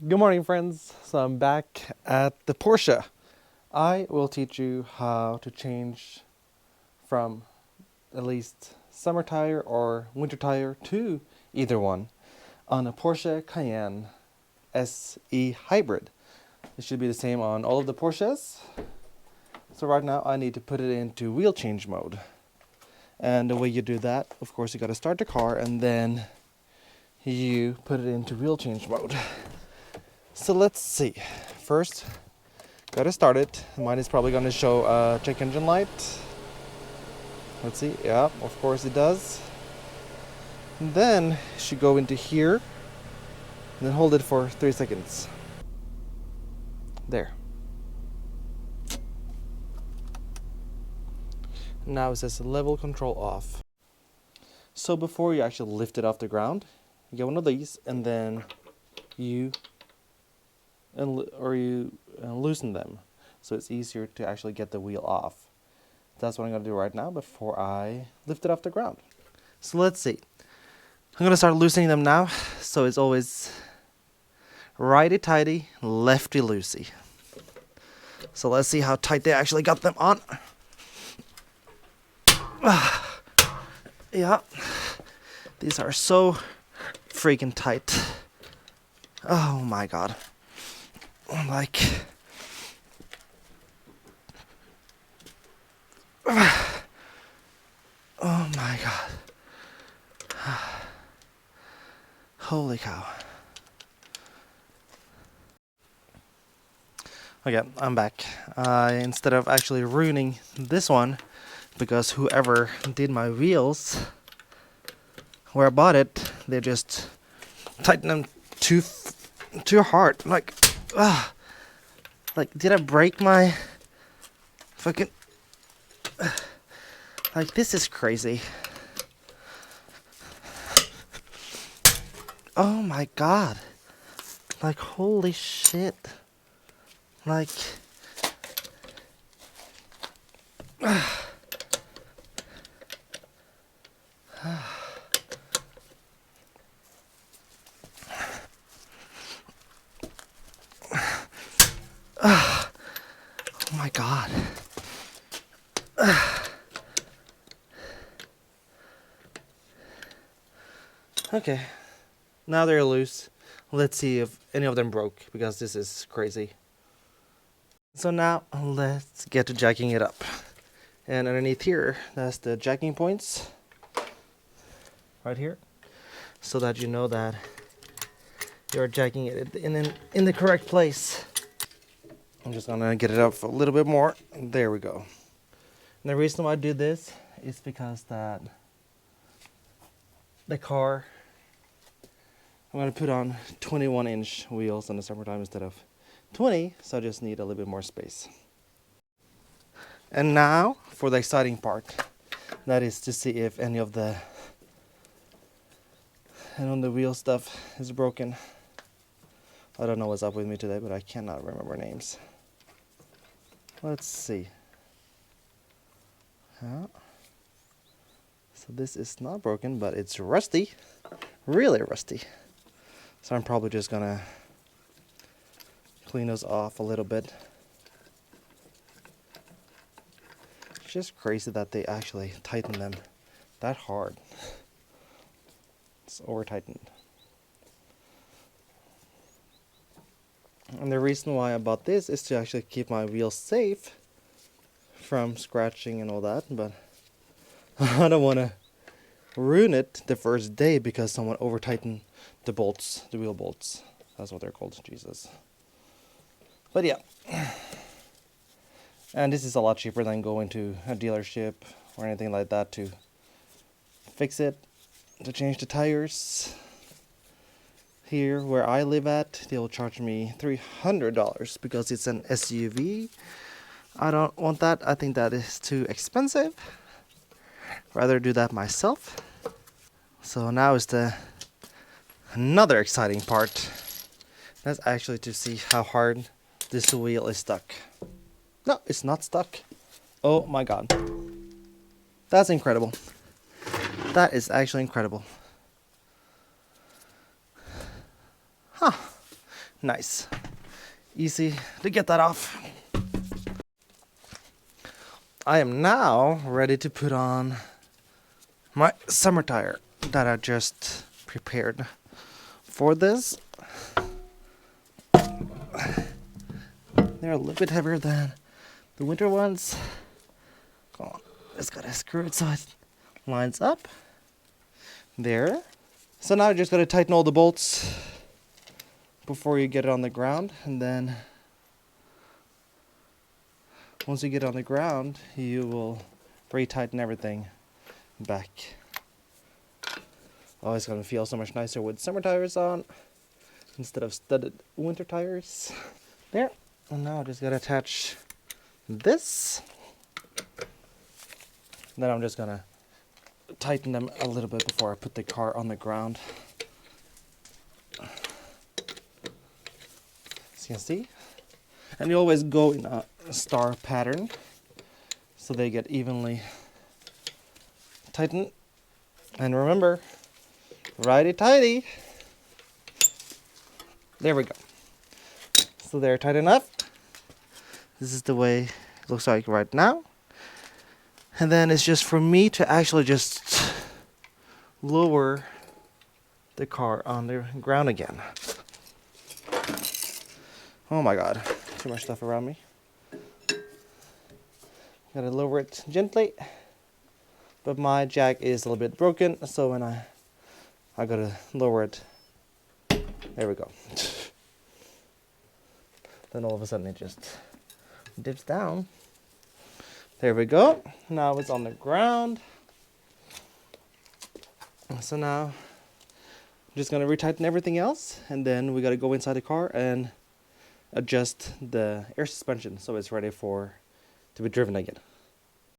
Good morning, friends. So I'm back at the Porsche. I will teach you how to change from at least summer tire or winter tire to either one on a Porsche Cayenne SE hybrid. It should be the same on all of the Porsches. So right now I need to put it into wheel change mode. And the way you do that, of course, you got to start the car and then you put it into wheel change mode. So let's see. First, gotta start it. Mine is probably gonna show check engine light. Let's see. Yeah, of course it does. And then you should go into here and then hold it for 3 seconds. There. Now it says level control off. So before you actually lift it off the ground, you get one of these and then you loosen them, so it's easier to actually get the wheel off. That's what I'm going to do right now before I lift it off the ground. So let's see. I'm going to start loosening them now, so it's always righty tighty, lefty loosey. So let's see how tight they actually got them on. Yeah, these are so freaking tight. Oh my god. Like, oh my god. Holy cow. Okay, I'm back. Instead of actually ruining this one, because whoever did my wheels, where I bought it, they just tightened them too hard. Like, did I break my fucking... Like, this is crazy. Oh my god. Like, holy shit. Like... Oh my god. Okay, now they're loose. Let's see if any of them broke, because this is crazy. So now let's get to jacking it up. And underneath here, that's the jacking points. Right here. So that you know that you're jacking it in the correct place. I'm just gonna get it up a little bit more. There we go. And the reason why I do this is because that the car, I'm gonna put on 21-inch wheels in the summertime instead of 20, so I just need a little bit more space. And now for the exciting part, that is to see if any of the wheel stuff is broken. I don't know what's up with me today, but I cannot remember names. Let's see. So this is not broken, but it's rusty. Really rusty. So I'm probably just gonna clean those off a little bit. It's just crazy that they actually tighten them that hard. It's over tightened. And the reason why I bought this is to actually keep my wheels safe from scratching and all that, but I don't want to ruin it the first day because someone over tightened the bolts, the wheel bolts. That's what they're called, Jesus. But yeah. And this is a lot cheaper than going to a dealership or anything like that to fix it, to change the tires. Here where I live at, they'll charge me $300 because it's an SUV. I don't want that. I think that is too expensive. Rather do that myself. So now is another exciting part. That's actually to see how hard this wheel is stuck. No, it's not stuck. Oh my god. That's incredible. That is actually incredible. Huh. Nice. Easy to get that off. I am now ready to put on my summer tire that I just prepared. For this, they're a little bit heavier than the winter ones. Come on, just gotta screw it so it lines up. There. So now you just gotta tighten all the bolts before you get it on the ground, and then once you get it on the ground, you will re-tighten everything back. Oh, it's gonna feel so much nicer with summer tires on instead of studded winter tires. There. And now I just gotta attach this. Then I'm just gonna tighten them a little bit before I put the car on the ground. As you can see. And you always go in a star pattern so they get evenly tightened. And remember, righty-tighty. There we go. So they're tight enough. This is the way it looks like right now. And then it's just for me to actually just lower the car on the ground again. Oh my God, too much stuff around me. Gotta lower it gently. But my jack is a little bit broken, so when I gotta lower it. There we go. Then all of a sudden it just dips down. There we go. Now it's on the ground. So now I'm just gonna retighten everything else, and then we gotta go inside the car and adjust the air suspension so it's ready to be driven again.